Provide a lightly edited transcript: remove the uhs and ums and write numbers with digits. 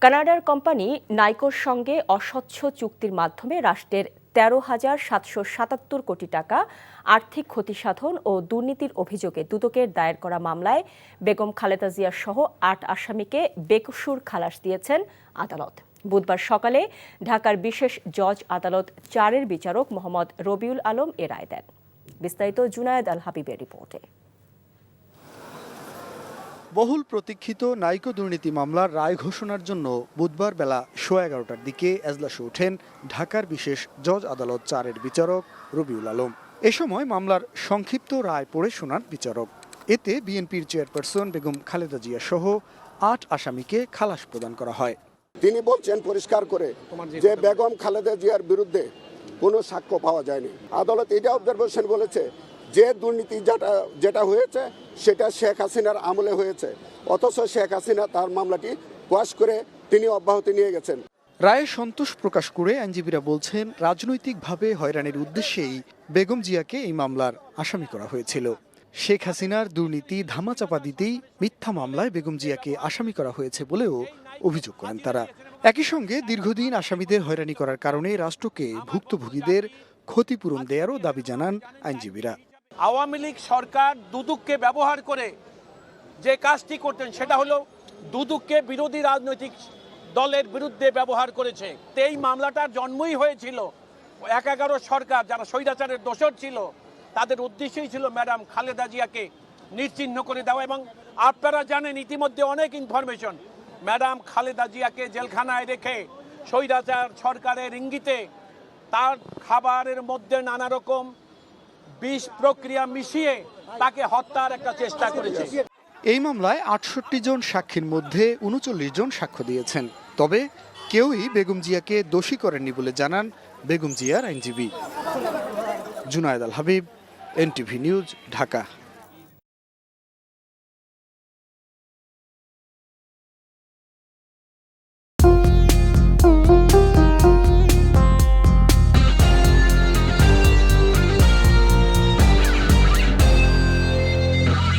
কানাডার কোম্পানি নাইকোর সঙ্গে অস্বচ্ছ চুক্তির মাধ্যমে রাষ্ট্রের 13,777 কোটি টাকা আর্থিক ক্ষতিসাধন ও দুর্নীতির অভিযোগে দুদকের দায়ের করা মামলায় বেগম খালেদা জিয়া সহ 8 আসামিকে বেকসুর খালাস দিয়েছেন আদালত। বুধবার সকালে ঢাকার বিশেষ জজ আদালত 4-এর বিচারক মোহাম্মদ রবিউল আলম এ রায় দেন। বিস্তারিত জুনায়েদ আল হাবিবের রিপোর্টে। বহুল প্রতীক্ষিত নাইকো দুর্নীতি মামলার রায় ঘোষণার জন্য বুধবার বেলা 11:15টার দিকে এজলাসে ওঠেন ঢাকার বিশেষ জজ আদালত 4-এর বিচারক রবিউল আলম। এ সময় মামলার সংক্ষিপ্ত রায় পড়ে শোনান বিচারক। এতে বিএনপির চেয়ারপারসন বেগম খালেদা জিয়া সহ 8 আসামিকে খালাস প্রদান করা হয়। তিনি বলছেন পরিষ্কার করে যে বেগম খালেদা জিয়ার বিরুদ্ধে কোনো সাক্ষ্য পাওয়া যায়নি। আদালত এটা অবজারভেশন বলেছে যে দুর্নীতি যেটা হয়েছে সেটা শেখ হাসিনার আমলে হয়েছে, অথচ শেখ হাসিনা তার মামলাটি কোয়াশ করে তিনি অব্যাহতি নিয়ে গেছেন। রায়ে সন্তোষ প্রকাশ করে আইনজীবীরা বলছেন, রাজনৈতিকভাবে হয়রানির উদ্দেশ্যেই বেগম জিয়াকে এই মামলার আসামি করা হয়েছিল। শেখ হাসিনার দুর্নীতি ধামাচাপা দিতেই মিথ্যা মামলায় বেগম জিয়াকে আসামি করা হয়েছে বলেও অভিযোগ করেন তারা। একই সঙ্গে দীর্ঘদিন আসামিদের হয়রানি করার কারণে রাষ্ট্রকে ভুক্তভোগীদের ক্ষতিপূরণ দেওয়ারও দাবি জানান আইনজীবীরা। আওয়ামী লীগ সরকার দুদককে ব্যবহার করে যে কাজটি করতেন সেটা হলো দুদককে বিরোধী রাজনৈতিক দলের বিরুদ্ধে ব্যবহার করেছে। এই মামলাটার জন্মই হয়েছিল 11 সরকার যারা স্বৈরাচারের দোষর ছিল তাদের উদ্দেশ্যই ছিল ম্যাডাম খালেদা জিয়াকে নিশ্চিহ্ন করে দেওয়া। এবং আপনারা জানেন ইতিমধ্যে অনেক ইনফরমেশন, ম্যাডাম খালেদা জিয়াকে জেলখানায় রেখে স্বৈরাচার সরকারের ইঙ্গিতে তার খাবারের মধ্যে নানা রকম বিষ প্রক্রিয়া মিশিয়ে তাকে হত্যার একটা চেষ্টা করেছে। এই মামলায় 68 জন সাক্ষীর মধ্যে 39 জন সাক্ষ্য দিয়েছেন। তবে কেউই বেগম জিয়াকে দোষী করেননি বলে জানান বেগম জিয়ার আইনজীবী। জুনায়েদ আল হাবিব, এনটিভি নিউজ, ঢাকা।